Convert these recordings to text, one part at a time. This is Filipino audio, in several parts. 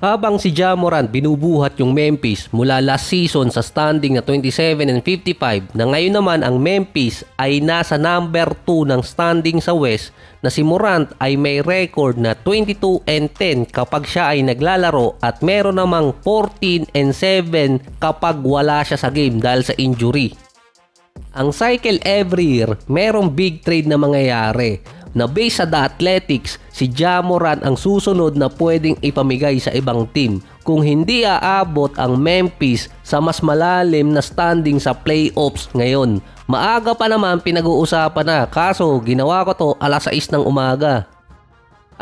Habang si Ja Morant binubuhat yung Memphis mula last season sa standing na 27 and 55, na ngayon naman ang Memphis ay nasa number 2 ng standing sa West, na si Morant ay may record na 22 and 10 kapag siya ay naglalaro at meron namang 14 and 7 kapag wala siya sa game dahil sa injury. Ang cycle every year, merong big trade na mangyayari na based sa The Athletics, si Ja Morant ang susunod na pwedeng ipamigay sa ibang team kung hindi aabot ang Memphis sa mas malalim na standing sa playoffs ngayon. Maaga pa naman pinag-uusapan na, kaso ginawa ko to alas 6 ng umaga.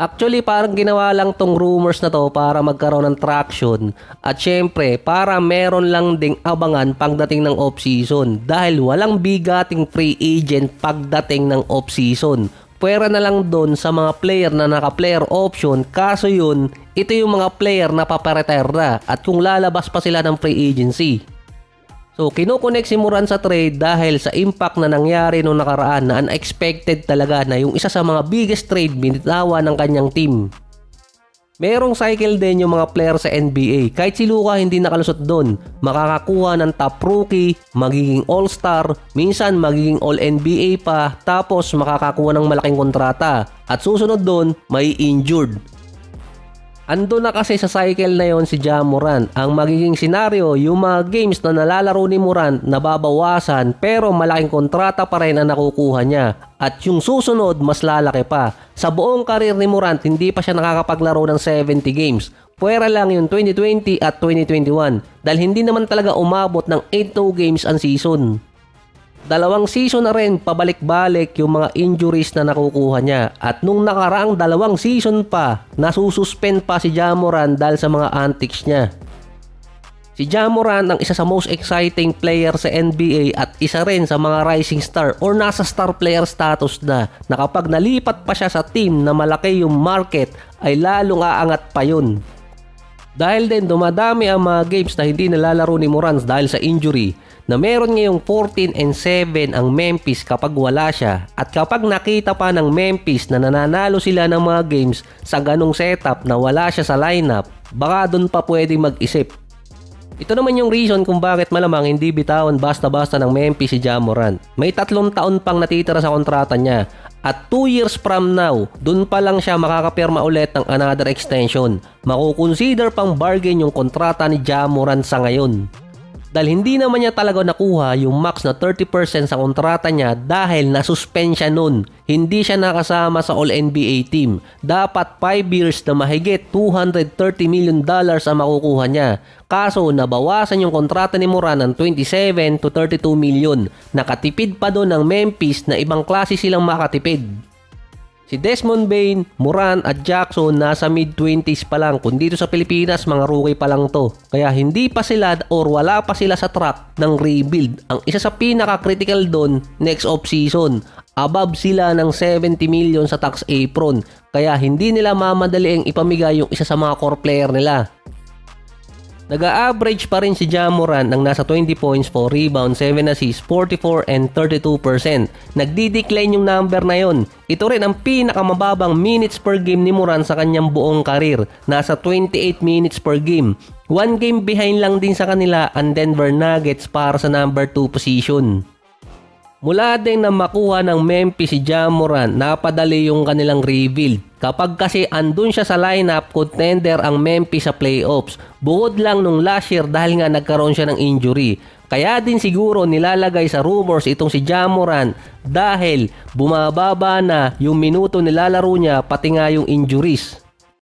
Actually parang ginawa lang tong rumors na to para magkaroon ng traction at syempre para meron lang ding abangan pagdating ng off-season dahil walang bigating free agent pagdating ng off-season. Pwera na lang doon sa mga player na naka-player option, kaso yun, ito yung mga player na paparetire na at kung lalabas pa sila ng free agency. So kinukonek si Morant sa trade dahil sa impact na nangyari noong nakaraan na unexpected talaga na yung isa sa mga biggest trade binitawan ng kanyang team. Merong cycle din yung mga player sa NBA. Kahit si Luka hindi nakalusot doon, makakakuha ng top rookie, magiging all-star, minsan magiging all-NBA pa, tapos makakakuha ng malaking kontrata. At susunod doon, may injured. Ando na kasi sa cycle na yon si Ja Morant. Ang magiging senaryo, yung mga games na nalalaro ni Morant nababawasan pero malaking kontrata pa rin ang nakukuha niya. At yung susunod, mas lalaki pa. Sa buong karir ni Morant, hindi pa siya nakakapaglaro ng 70 games. Pwera lang yung 2020 at 2021 dahil hindi naman talaga umabot ng 82 games ang season. 2 season na rin pabalik-balik yung mga injuries na nakukuha niya at nung nakaraang 2 season pa nasususpend pa si Ja Morant dahil sa mga antics niya. Si Ja Morant ang isa sa most exciting player sa NBA at isa rin sa mga rising star or nasa star player status na kapag nalipat pa siya sa team na malaki yung market ay lalong aangat pa yun. Dahil din dumadami ang mga games na hindi nalalaro ni Morant dahil sa injury, na meron ngayong 14 and 7 ang Memphis kapag wala siya, at kapag nakita pa ng Memphis na nananalo sila ng mga games sa ganong setup na wala siya sa lineup, baka dun pa pwedeng mag-isip. Ito naman yung reason kung bakit malamang hindi bitawan basta-basta ng Memphis si Ja Morant. May 3 taon pang natitira sa kontrata niya at 2 years from now, dun pa lang siya makakapirma ulit ng another extension. Makukonsider pang bargain yung kontrata ni Ja Morant sa ngayon. Dahil hindi naman niya talaga nakuha yung max na 30% sa kontrata niya dahil nasuspend siya nun. Hindi siya nakasama sa All-NBA team. Dapat 5 years na mahigit $230 million ang makukuha niya. Kaso nabawasan yung kontrata ni Morant ng 27 to 32 million. Nakatipid pa doon ng Memphis na ibang klase silang makatipid. Si Desmond Bane, Morant at Jackson nasa mid-20s pa lang. Kung dito sa Pilipinas, mga rookie pa lang to. Kaya hindi pa sila or wala pa sila sa track ng rebuild. Ang isa sa pinaka-critical doon, next off-season. Above sila ng 70 million sa tax apron. Kaya hindi nila mamadali ang ipamigay yung isa sa mga core player nila. Nag-a-average pa rin si Ja Morant ng nasa 20 points, 4 rebounds, 7 assists, 44 and 32%. Nagdi-decline yung number na yon. Ito rin ang pinakamababang minutes per game ni Morant sa kanyang buong karir. Nasa 28 minutes per game. 1 game behind lang din sa kanila ang Denver Nuggets para sa number 2 position. Mula din na makuha ng Memphis si Ja Morant, napadali yung kanilang rebuild. Kapag kasi andun siya sa lineup, contender ang Memphis sa playoffs. Bukod lang nung last year dahil nga nagkaroon siya ng injury. Kaya din siguro nilalagay sa rumors itong si Ja Morant dahil bumababa na yung minuto nilalaro niya pati nga yung injuries.